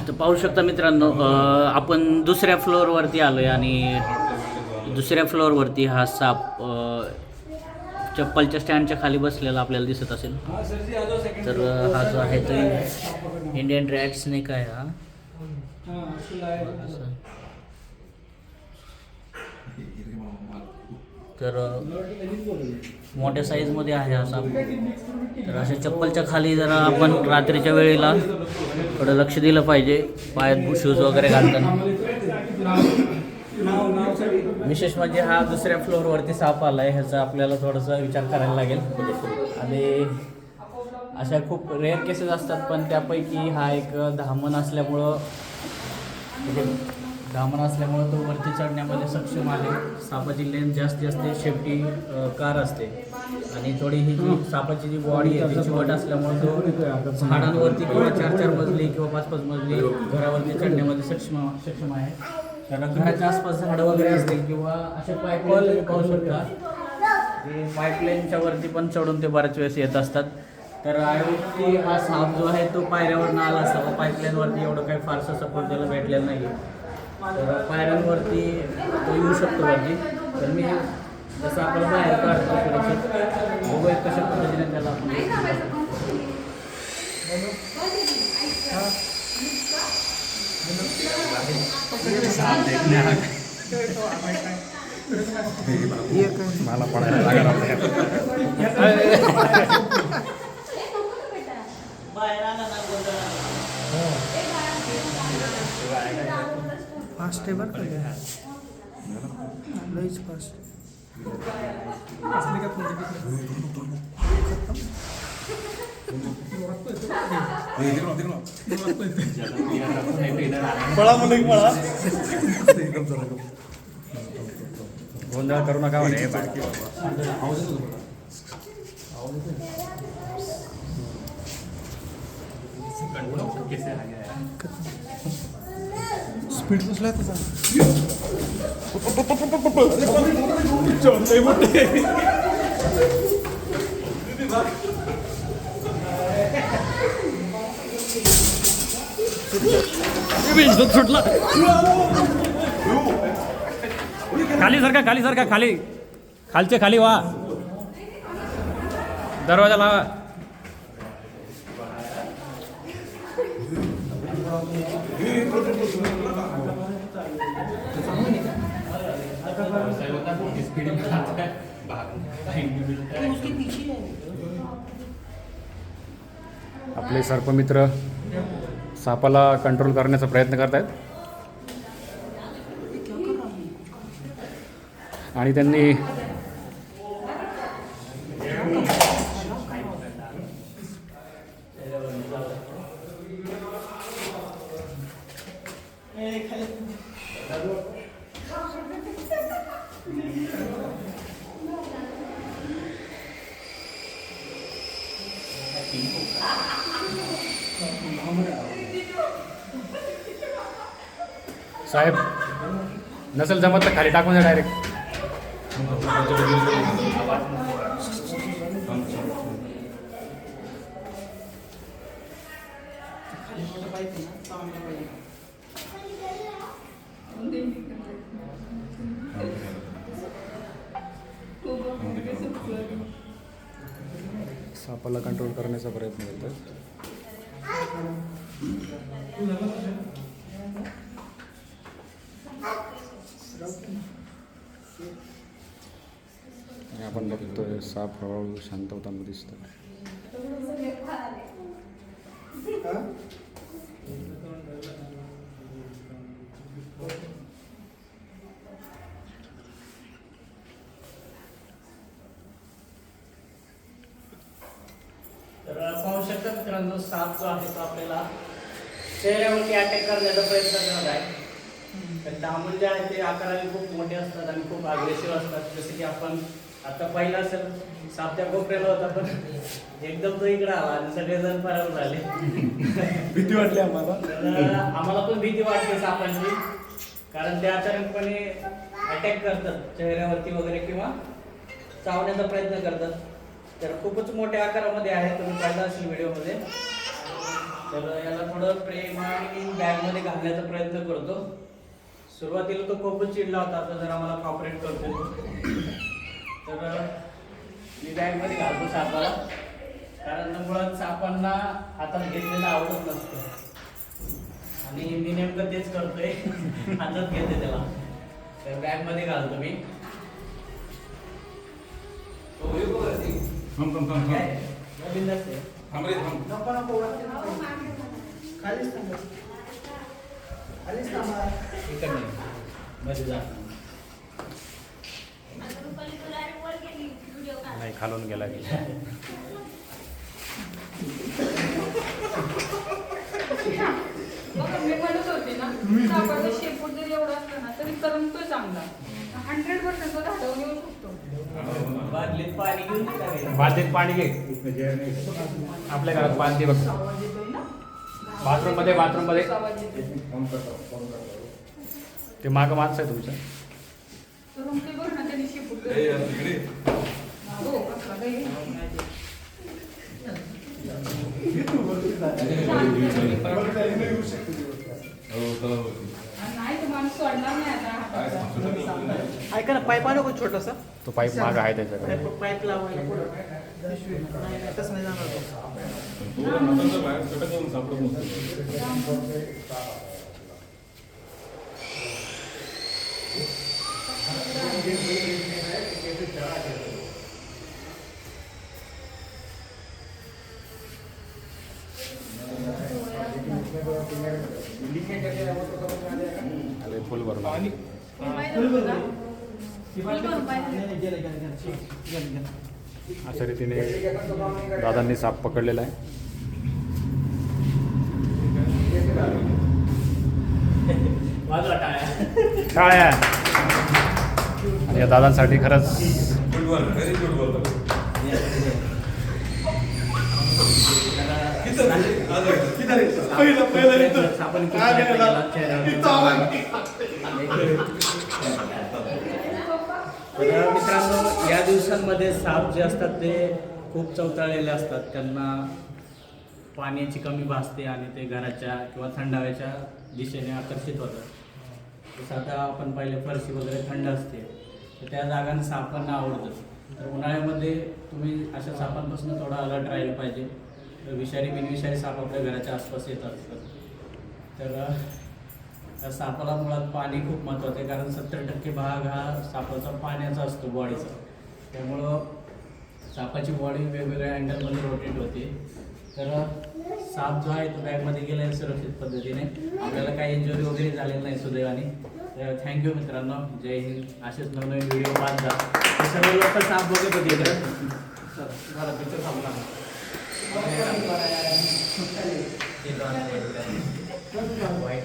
तर पाहू शकता मित्रांनो, आपण दुसऱ्या फ्लोअरवरती आलो आहे आणि दुसऱ्या फ्लोअरवरती हा साप चप्पलच्या स्टँडच्या खाली बसलेला आपल्याला दिसत असेल. तर हा जो आहे तो इंडियन रॅट स्नेक आहे. हा तर मोठ्या साईजमध्ये आहे हा साप. तर अशा चप्पलच्या खाली जरा आपण रात्रीच्या वेळेला थोडं लक्ष दिलं पाहिजे, पायात शूज वगैरे घालताना. विशेष म्हणजे हा दुसऱ्या फ्लोअरवरती साप आला आहे, ह्याचा आपल्याला थोडासा विचार करायला लागेल. आणि अशा खूप रेअर केसेस असतात, पण त्यापैकी हा एक धामण असल्यामुळं तो वरती चढण्यामध्ये सक्षम आहे. सापाची लेंथ जास्ती असते, शेपटी कार असते आणि थोडी ही जी सापाची जी बॉडी आहे ती चिवट असल्यामुळे तो झाडांवरती किंवा 4-4 मजली किंवा 5-5 मजली घरावरती चढण्यामध्ये सक्षम आहे. कारण घराच्या आसपास झाडं वगैरे असतील किंवा असे पाईपलाईन पाहू शकता, ते पाईपलाईनच्या वरती पण चढून ते बऱ्याच वेळेस येत असतात. तर की हा साप जो आहे तो पायऱ्यावरनं आला असावा. पाईपलाईनवरती एवढं काही फारसं सपोर्ट त्याला भेटलेलं नाही. तर पायऱ्यांवरती तो येऊ शकतो वरती. तर मी जसं आपल्याला बाहेर काढतो सुरक्षित, बघूया कशा पद्धतीने त्याला आपण मला पडायला लागला. फास्ट आहे बरं का, लईच फास्ट. पळा मुलं पळा, गोंधळ करू नका म्हणे. स्पीड कसला आहे त्याचा. सुटला. खाली सरका खालचे खाली वा, दरवाजा लावा. आपले सर्पमित्र सापाला कंट्रोल करण्याचा प्रयत्न करत आहेत आणि त्यांनी साहेब नसेल जमत तर खाली टाकून द्या डायरेक्ट. सापाला कंट्रोल करण्याचा प्रयत्न करतात. आपण बघतोय साप हळूहळू शांत होताना दिसतो. तर पाहू शकता मित्रांनो, साप जो आहे तो आपल्याला चेहऱ्यावरती अटॅक करण्याचा प्रयत्न करत आहे. तर धामण जे आहे ते आकाराने खूप मोठे असतात आणि खूप अग्रेसिव्ह असतात. जसे की आपण आता पहिला असेल साप त्या कोपऱ्याला होता, पण एकदम तो इकडे आला आणि सगळेजण फरार झाले. भीती वाटली आम्हाला. आम्हाला पण भीती वाटते सापांची, कारण ते अचानकपणे अटॅक करतात चेहऱ्यावरती वगैरे किंवा चावण्याचा प्रयत्न करतात. तर खूपच मोठ्या आकारामध्ये आहे, तुम्ही पाहिलं असेल व्हिडिओमध्ये. तर याला थोडं प्रेमाने बॅगमध्ये घालण्याचा प्रयत्न करतो. सुरुवातीला तो खूपच चिडला होता, आता जरा मला कॉपरेट करतोय तो. तर मी बॅगमध्ये घालतो सापाला, कारण मुळात सापांना हातात घेतलेलं आवडत नसतं आणि मी नेमकं तेच करतोय. हातात घेते त्याला, तर बॅगमध्ये घालतो मी. काय? बिनधास्त आहे. नको नको खालीच थांबा. खालीच थांबा. इकडे मध्ये जा. नाही खालून गेला की बघा, मी म्हणत होते ना, सापाचा शेपूट जरी एवढा असला ना तरी करमतोय चांगला. 100% तो धाडवून येऊ शकतो. बादलीत पाणी घेऊन ये का रे? बादलीत पाणी घे. आपल्या घरात पाणी बघ. आवाज येतोय ना? बाथरूम मध्ये आवाज येतोय. ते मागं माणसं आहे तुमचं. तर मग ते बघ ना, त्यांनी शेपूट हो, कसला काही नाही, तो माणूस सोडणार नाही आता हाताचा. ऐका ना, पाईप आणू का छोटासा? तो पाईप मागं आहे त्याच्याकडे. पाईप लावायला पुढं. नाही, तसं नाही जाणार तो. अरे फुल भरून आलं. अशा रीतीने दादांनी साप पकडलेला आहे. वाजवा टाळ्या. काय आहे? आणि या दादांसाठी खरंच सापाने खूप प्रयत्न केला चेहऱ्यावर. तर मित्रांनो, या दिवसांमध्ये साप जे असतात ते खूप चवताळलेले असतात. त्यांना पाण्याची कमी भासते आणि ते घराच्या किंवा थंड हवेच्या दिशेने आकर्षित होतात. जसं आता आपण पाहिले फरशी वगैरे थंड असते, तर त्या जागांना सापांना आवडतं. तर उन्हाळ्यामध्ये तुम्ही अशा सापांपासून थोडा अलर्ट राहिलं पाहिजे. विषारी बिनविषारी साप आपल्या घराच्या आसपास येत असतात. तर त्या सापाला मुळात पाणी खूप महत्त्वाचं आहे, कारण 70% भाग हा सापाचा पाण्याचा असतो बॉडीचा. त्यामुळं सापाची बॉडी वेगवेगळ्या अँगलमध्ये रोटेट होते. तर साप जो आहे तो बॅगमध्ये गेला आहे सुरक्षित पद्धतीने. आपल्याला काही इंजुरी वगैरे झालेली नाही सुदैवाने. तर थँक्यू मित्रांनो. जय हिंद. असेच नवनवीन व्हिडिओ पाहत जा. हे सर्व लोक साप बघत होते इकडं. झालं पिक्चर थांबला. वाईट